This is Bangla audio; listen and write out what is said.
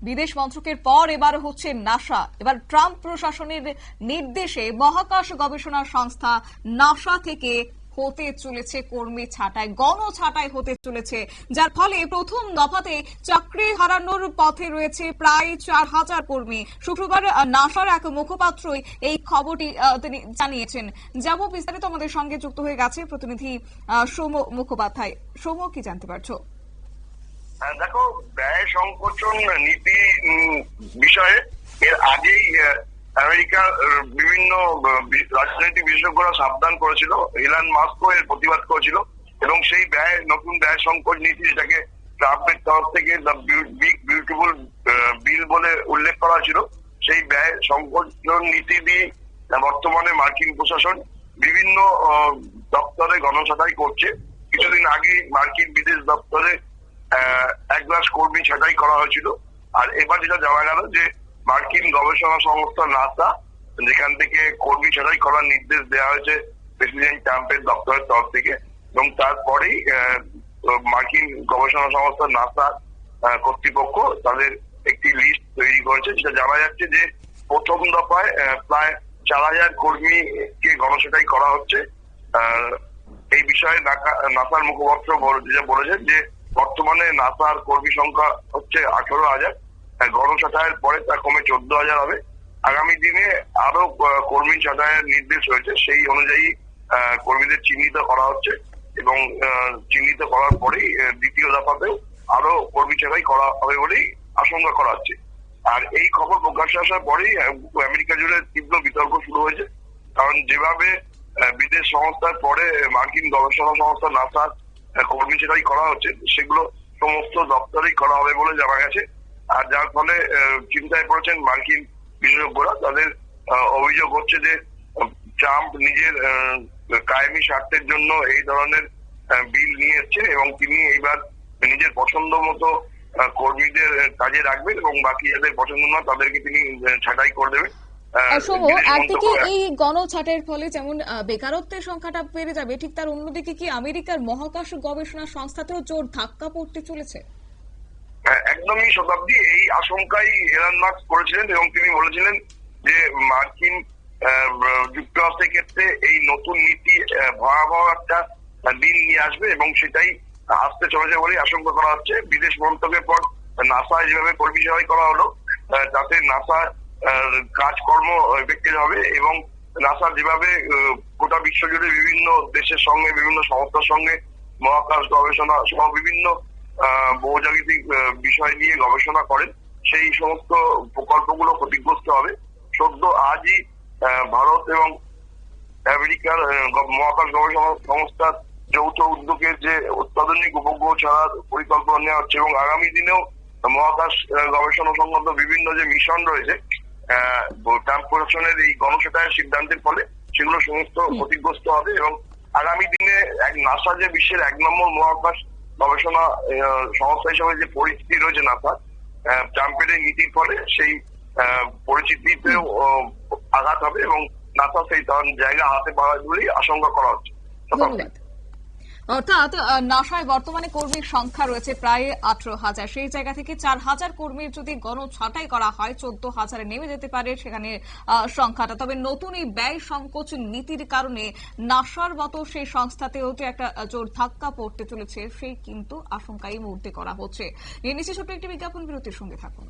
বিদেশ মন্ত্রকের পর এবার হচ্ছে নাসা। এবার ট্রাম্প প্রশাসনের নির্দেশে মহাকাশ গবেষণা সংস্থা নাসা থেকে হতে চলেছে কর্মী ছাঁটাই, গণ ছাঁটাই হতে চলেছে, যার ফলে প্রথম দফাতে চাকরি হারানোর পথে রয়েছে প্রায় 4000 কর্মী। শুক্রবার নাসার এক মুখপাত্রই এই খবরটি তিনি জানিয়েছেন। যাব বিস্তারিত, আমাদের সঙ্গে যুক্ত হয়ে গেছে প্রতিনিধি সৌম্য মুখোপাধ্যায়। সৌম্য, কি জানতে পারছো? দেখো, ব্যয় সংকোচন নীতি বিষয়ে এর আগেই আমেরিকার বিভিন্ন রাজনৈতিক বিশেষজ্ঞরা সাবধান করেছিল, ইলন মাস্কও এর প্রতিবাদ করেছিল এবং সেই নতুন ব্যয় সংকট নীতি, যেটাকে ট্রাম্পের তরফ থেকে দ্য বিগ বিউটিফুল বিল বলে উল্লেখ করা ছিল, সেই ব্যয় সংকোচন নীতি দিয়ে বর্তমানে মার্কিন প্রশাসন বিভিন্ন দপ্তরে গণছাঁটাই করছে। কিছুদিন আগে মার্কিন বিদেশ দপ্তরে 1 লাখ কর্মী ছাঁটাই করা হয়েছিল। আর এবার যেটা জানা গেল যে মার্কিন গবেষণা সংস্থা নাসা, যেখান থেকে কর্মী ছাঁটাই করার নির্দেশ দেওয়া হয়েছে প্রেসিডেন্ট ট্রাম্পের দপ্তরের তরফ থেকে, এবং তারপরেই মার্কিন গবেষণা সংস্থা নাসা কর্তৃপক্ষ তাদের একটি লিস্ট তৈরি করেছে, যেটা জানা যাচ্ছে যে প্রথম দফায় প্রায় 4000 কর্মীকে গণছাঁটাই করা হচ্ছে। এই বিষয়ে নাসার মুখপাত্র বলেছেন যে বর্তমানে নাসার কর্মী সংখ্যা হচ্ছে 18,000, গণছাঁটাইয়ের পরে তা কমে 14,000 হবে। আগামী দিনে আরো কর্মী ছাঁটাইয়ের নির্দেশ হয়েছে, সেই অনুযায়ী কর্মীদের চিহ্নিত করা হচ্ছে এবং চিহ্নিত করার পরেই দ্বিতীয় দফাতেও আরো কর্মী ছাঁটাই করা হবে বলেই আশঙ্কা করা হচ্ছে। আর এই খবর প্রকাশ্যে আসার পরেই আমেরিকা জুড়ে তীব্র বিতর্ক শুরু হয়েছে, কারণ যেভাবে বিদেশ সংস্থার পরে মার্কিন গবেষণা সংস্থা নাসার কর্মী ছাঁটাই করা হচ্ছে, সেগুলো সমস্ত দপ্তরেই করা হবে বলে জানা গেছে। আর যার ফলে চিন্তায় পড়েছেন মার্কিন বিশেষজ্ঞরা। তাদের অভিযোগ হচ্ছে যে ট্রাম্প নিজের কায়েমি স্বার্থের জন্য এই ধরনের বিল নিয়ে এসছে এবং তিনি এইবার নিজের পছন্দ মতো কর্মীদের কাজে রাখবেন এবং বাকি যাদের পছন্দ না তাদেরকে তিনি ছাঁটাই করে দেবেন। একদিকে এই গণছাঁটাইয়ের ফলে যেমন বেকারত্বের সংখ্যাটা বেড়ে যাবে, ঠিক তার অন্যদিকে কি আমেরিকার মহাকাশ গবেষণা সংস্থাতেও জোর ধাক্কা পড়তে চলেছে? একদমই শতাব্দী এই আশঙ্কাই এলন মাস্ক করেছিলেন এবং তিনি বলেছিলেন যে মার্কিন যুক্তরাষ্ট্রের ক্ষেত্রে এই নতুন নীতি ভয়াবহ একটা দিন নিয়ে আসবে এবং সেটাই আসতে চলেছে বলেই আশঙ্কা করা হচ্ছে। বিদেশ মন্ত্রকের পর নাসায় যেভাবে কর্মী ছাঁটাই করা হলো, তাতে নাসা কাজকর্ম এফেক্টেড হবে এবং নাসা যেভাবে গোটা বিশ্বজুড়ে বিভিন্ন দেশের সঙ্গে, বিভিন্ন সংস্থার সঙ্গে মহাকাশ গবেষণা সহ বিভিন্ন বহুজাতিক বিষয় নিয়ে গবেষণা করেন, সেই সমস্ত প্রকল্পগুলো ক্ষতিগ্রস্ত হবে। সদ্য আজই ভারত এবং আমেরিকার মহাকাশ গবেষণা সংস্থার যৌথ উদ্যোগে যে অত্যাধুনিক উপগ্রহ ছাড়ার পরিকল্পনা নেওয়া হচ্ছে এবং আগামী দিনেও মহাকাশ গবেষণা সংক্রান্ত বিভিন্ন যে মিশন রয়েছে, ট্রাম্প প্রশাসনের এই গণছাঁটাইয়ের সিদ্ধান্তের ফলে সেগুলো সমস্ত ক্ষতিগ্রস্ত হবে এবং আগামী দিনে নাসা যে বিশ্বের 1 নম্বর মহাকাশ গবেষণা সংস্থা হিসেবে যে পরিচিতি রয়েছে নাসা, ট্রাম্পের এই নীতির ফলে সেই পরিচিতিতেও আঘাত হবে এবং নাসা সেই জায়গা হাতে পাওয়া বলেই আশঙ্কা করা হচ্ছে। অর্থাৎ নাসায় বর্তমানে কর্মীর সংখ্যা রয়েছে প্রায় 18,000, সেই জায়গা থেকে 4,000 কর্মীর যদি গণছাঁটাই করা হয় 14,000-এ নেমে যেতে পারে সেখানে সংখ্যাটা। তবে নতুন এই ব্যয় সংকোচন নীতির কারণে নাসার মতো সেই সংস্থাতেও যে একটা জোর ধাক্কা পড়তে চলেছে, সেই কিন্তু আশঙ্কা এই মুহূর্তে করা হচ্ছে। নিয়ে নিচ্ছে ছোট্ট একটি বিজ্ঞাপন বিরতির সঙ্গে থাকুন।